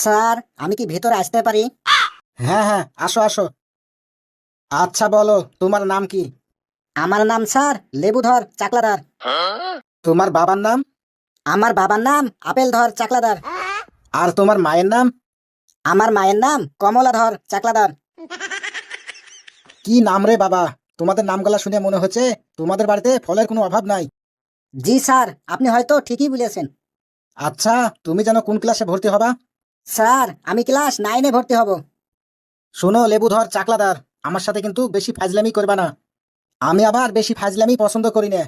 Sir, আমি কি ভেতরে আসতে পারি? হ্যাঁ হ্যাঁ, আসো আসো। আচ্ছা বলো, তোমার নাম কি? আমার নাম স্যার লেবুধর চাকলাদার। তোমার বাবার নাম? আমার বাবার নাম আপেলধর চাকলাদার। আর তোমার মায়ের নাম? আমার মায়ের নাম কমলাধর চাকলাদার। কি নাম রে বাবা! তোমাদের নামগুলা শুনে মনে হচ্ছে তোমাদের বাড়িতে ফলের কোনো অভাব নাই। জি স্যার, আপনি হয়তো ঠিকই বলেছেন। আচ্ছা, তুমি যেন কোন ক্লাসে ভর্তি হবা? স্যার, আমি ক্লাস 9-এ ভর্তি হব। শোনো লেবুধর চাকলাদার, আমার সাথে কিন্তু বেশি ফাজলামি করবা না। আমি আবার বেশি ফাজলামি পছন্দ করি না।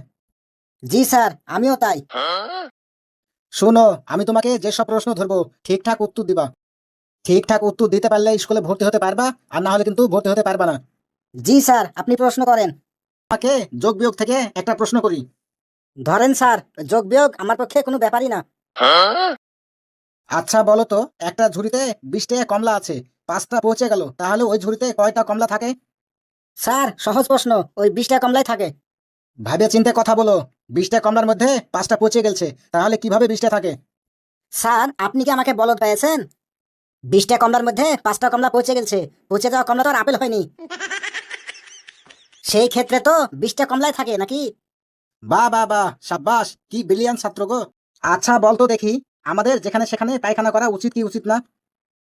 জি স্যার, আমিও তাই। শোনো, আমি তোমাকে যেসব প্রশ্ন ধরবো ঠিকঠাক উত্তর দিবা। ঠিকঠাক উত্তর দিতে পারলে স্কুলে ভর্তি হতে পারবা, আর না হলে কিন্তু ভর্তি হতে পারবা না। জি স্যার, আপনি প্রশ্ন করেন। তোমাকে যোগ বিয়োগ থেকে একটা প্রশ্ন করি। ধরেন স্যার, যোগ বিয়োগ আমার পক্ষে কোনো ব্যাপারই না। আচ্ছা বলো তো, একটা ঝুড়িতে 20টা কমলা আছে, 5টা পচে গেল, তাহলে ওই ঝুড়িতে কয়টা কমলা থাকে? স্যার, সহজ প্রশ্ন, ওই 20টা কমলাই থাকে। ভাবে চিন্তে কথা বলো। 20টা কমলার মধ্যে 5টা পচে গেছে, তাহলে কিভাবে 20টা থাকে? স্যার, আপনি কি আমাকে বলদ পেয়েছেন? 20টা কমলার মধ্যে 5টা কমলা পচে গেছে। পচে যাওয়া কমলা তো আর আপেল হয়নি। সেই ক্ষেত্রে তো 20টা কমলাই থাকে নাকি? বাহ বাহ বাহ, সাব্বাস, কি ব্রিলিয়ান্ট ছাত্র গো। আচ্ছা বলতো দেখি, আমাদের যেখানে সেখানে পায়খানা করা উচিত কি উচিত না?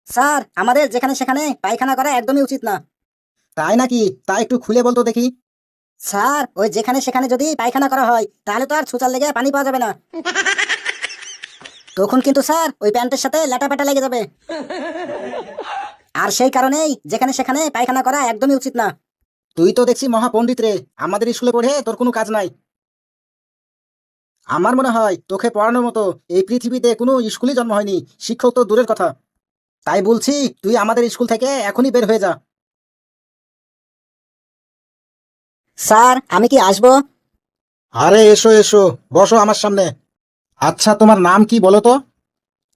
স্যার, আমাদের যেখানে সেখানে পায়খানা করা একদমই উচিত না। তাই নাকি? তা একটু খুলে বলতো দেখি। স্যার, ওই যেখানে সেখানে যদি পায়খানা করা হয় তাহলে তো আর ছুচার লেগে পানি পাওয়া যাবে না। তখন কিন্তু স্যার ওই প্যান্টের সাথে ল্যাটা প্যাটা লেগে যাবে। আর সেই কারণেই যেখানে সেখানে পায়খানা করা একদমই উচিত না। তুই তো দেখছি মহাপণ্ডিত রে, আমাদের স্কুলে পড়ে তোর কোনো কাজ নাই। আমার মনে হয় তোকে পড়ানোর মতো এই পৃথিবীতে কোনো স্কুলই জন্ম হয়নি, শিক্ষক তো দূরের কথা। তাই বলছি, তুই আমাদের স্কুল থেকে এখনই বের হয়ে যা। স্যার, আমি কি আসবো? আরে এসো এসো, বসো আমার সামনে। আচ্ছা তোমার নাম কি বলো তো?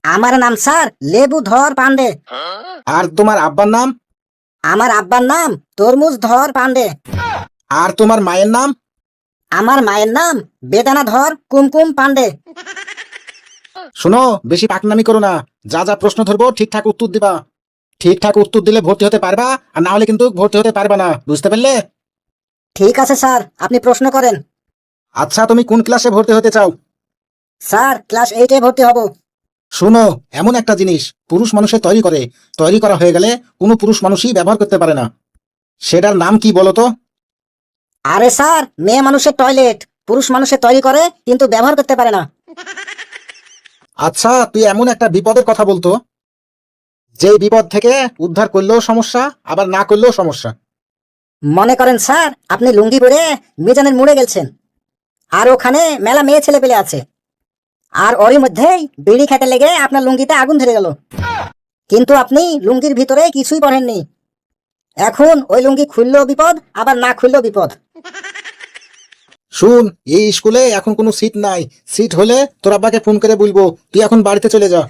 আমার নাম স্যার লেবুধর পান্ডে। আর তোমার আব্বার নাম? আমার আব্বার নাম তরমুজধর পান্ডে। আর তোমার মায়ের নাম? আমার মায়ের নাম বেদানাধর কুমকুম পান্ডে। শোনো, বেশি পাকনামি করো না। যা যা প্রশ্ন ধরবো ঠিকঠাক উত্তর দিবা। ঠিকঠাক উত্তর দিলে ভর্তি হতে পারবা, আর না হলে কিন্তু ভর্তি হতে পারবা না, বুঝতে পারলে? ঠিক আছে স্যার, আপনি প্রশ্ন করেন। আচ্ছা তুমি কোন ক্লাসে ভর্তি হতে চাও? স্যার, ক্লাস 8-এ ভর্তি হব। শোনো, এমন একটা জিনিস পুরুষ মানুষের তৈরি করে, তৈরি করা হয়ে গেলে কোনো পুরুষ মানুষই ব্যবহার করতে পারে না। সেটার নাম কি বলো তো? আরে স্যার, মেয়ে মানুষের টয়লেট পুরুষ মানুষের তৈরি করে কিন্তু ব্যবহার করতে পারে না। আচ্ছা তুই এমন একটা বিপদের কথা বলতো, যে বিপদ থেকে উদ্ধার করলেও সমস্যা, আবার না করলেও সমস্যা। মনে করেন স্যার, আপনি লুঙ্গি পরে মিজানের মুড়ে গেছেন, আর ওখানে মেলা মেয়ে ছেলে পেলে আছে, আর ওরই মধ্যেই বিড়ি খেতে লেগে আপনার লুঙ্গিতে আগুন ধরে গেল, কিন্তু আপনি লুঙ্গির ভিতরে কিছুই পরেননি। এখন ওই লুঙ্গি খুললেও বিপদ, আবার না খুললেও বিপদ। শুন, এই স্কুলে এখন কোনো সিট নাই। সিট হলে তোর আব্বাকে ফোন করে বলবো, তুই এখন বাড়িতে চলে যা।